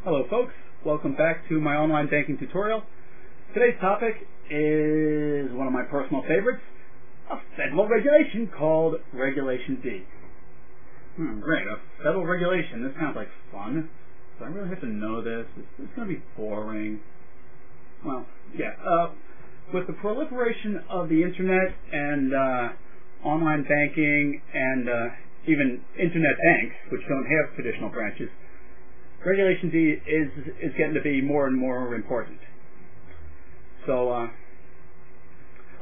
Hello folks, welcome back to my online banking tutorial. Today's topic is one of my personal favorites, a federal regulation called Regulation D. Great, a federal regulation. This sounds like fun. Do I really have to know this? It's going to be boring. Well, yeah. With the proliferation of the internet and online banking and even internet banks, which don't have traditional branches, Regulation D is getting to be more and more important. So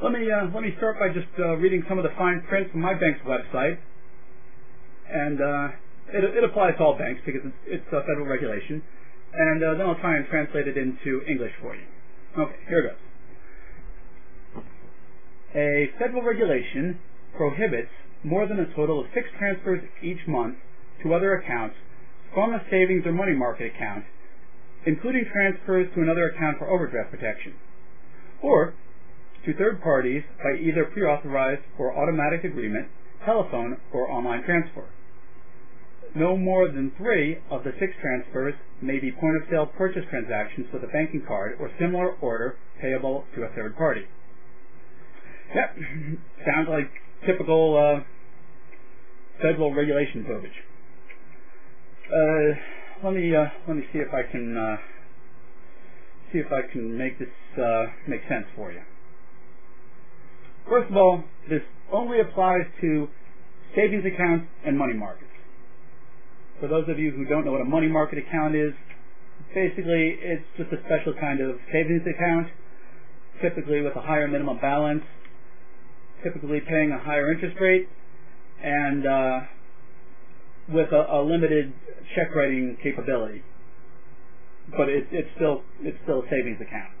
let me start by just reading some of the fine print from my bank's website, and it applies to all banks because it's a federal regulation, and then I'll try and translate it into English for you. Okay, here it goes. A federal regulation prohibits more than a total of 6 transfers each month to other accounts from a savings or money market account, including transfers to another account for overdraft protection, or to third parties by either pre-authorized or automatic agreement, telephone, or online transfer. No more than 3 of the 6 transfers may be point-of-sale purchase transactions with a banking card or similar order payable to a third party. Yep, sounds like typical federal regulation verbiage. Let me see if I can make this make sense for you. First of all, this only applies to savings accounts and money markets. For those of you who don't know what a money market account is, basically it's just a special kind of savings account, typically with a higher minimum balance, typically paying a higher interest rate, and with a limited check writing capability. But it's still a savings account,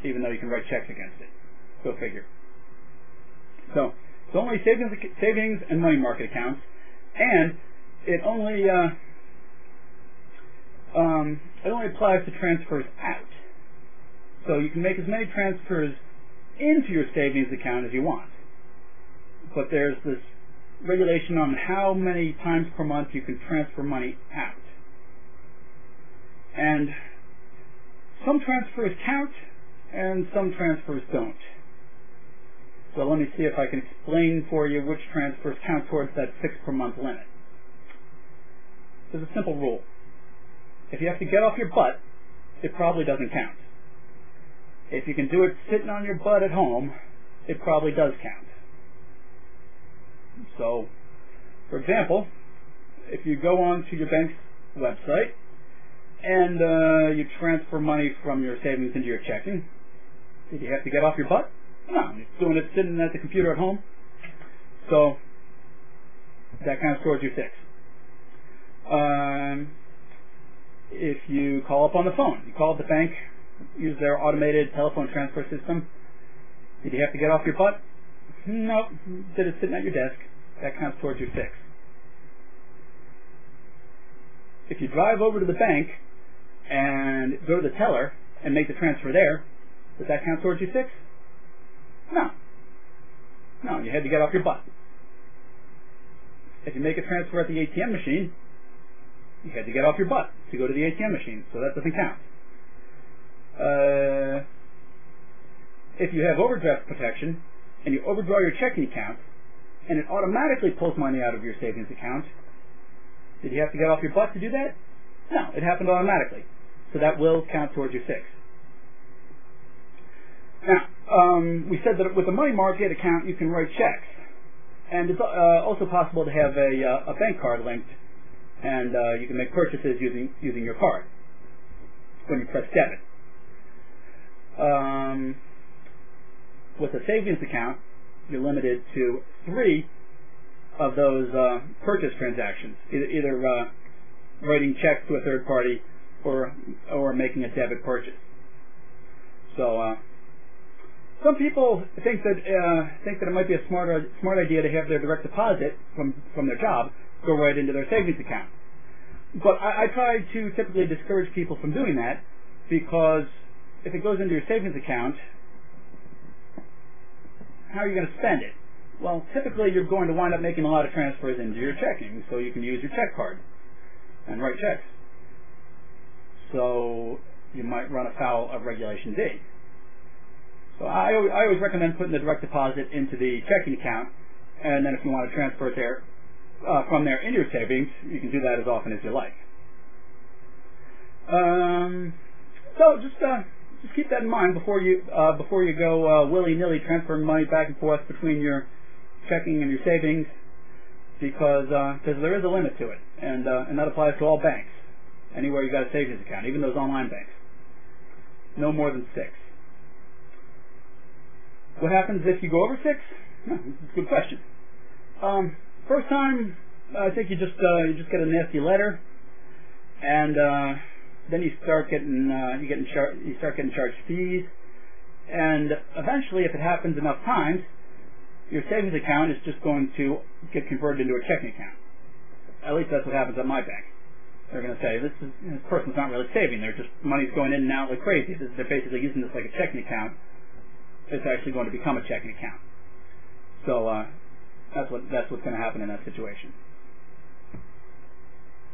even though you can write checks against it. Go figure. So it's only savings and money market accounts, and it only applies to transfers out. So you can make as many transfers into your savings account as you want, but there's this regulation on how many times per month you can transfer money out. And some transfers count and some transfers don't. So let me see if I can explain for you which transfers count towards that 6 per month limit. There's a simple rule. If you have to get off your butt, it probably doesn't count. If you can do it sitting on your butt at home, it probably does count. So, for example, if you go on to your bank's website and you transfer money from your savings into your checking, did you have to get off your butt? No, you're doing it sitting at the computer at home. So, that counts towards your 6. If you call up on the phone, you call up the bank, use their automated telephone transfer system, did you have to get off your butt? No, did it sitting at your desk. That counts towards your 6. If you drive over to the bank and go to the teller and make the transfer there, does that count towards your 6? No. No, you had to get off your butt. If you make a transfer at the ATM machine, you had to get off your butt to go to the ATM machine, so that doesn't count. If you have overdraft protection and you overdraw your checking account and it automatically pulls money out of your savings account, did you have to get off your butt to do that? No, it happened automatically, so that will count towards your 6. Now, we said that with a money market account you can write checks, and it's also possible to have a bank card linked, and you can make purchases using your card when you press debit. With a savings account, you're limited to 3 of those purchase transactions, either writing checks to a third party or making a debit purchase. So some people think that it might be a smart idea to have their direct deposit from their job go right into their savings account. But I try to typically discourage people from doing that, because if it goes into your savings account, how are you going to spend it? Well, typically you're going to wind up making a lot of transfers into your checking, so you can use your check card and write checks. so you might run afoul of Regulation D. So I always recommend putting the direct deposit into the checking account, and then if you want to transfer it there from there into your savings, you can do that as often as you like. So just keep that in mind before you go willy-nilly transferring money back and forth between your checking and your savings, because there is a limit to it, and that applies to all banks. Anywhere you got a savings account, even those online banks, no more than 6. What happens if you go over 6? That's a good question. First time, I think you just get a nasty letter, and then you start getting charged fees, and eventually, if it happens enough times, your savings account is just going to get converted into a checking account. At least that's what happens at my bank. They're going to say, this person's not really saving. They're just, money's going in and out like crazy. They're basically using this like a checking account. It's actually going to become a checking account. So that's what's going to happen in that situation.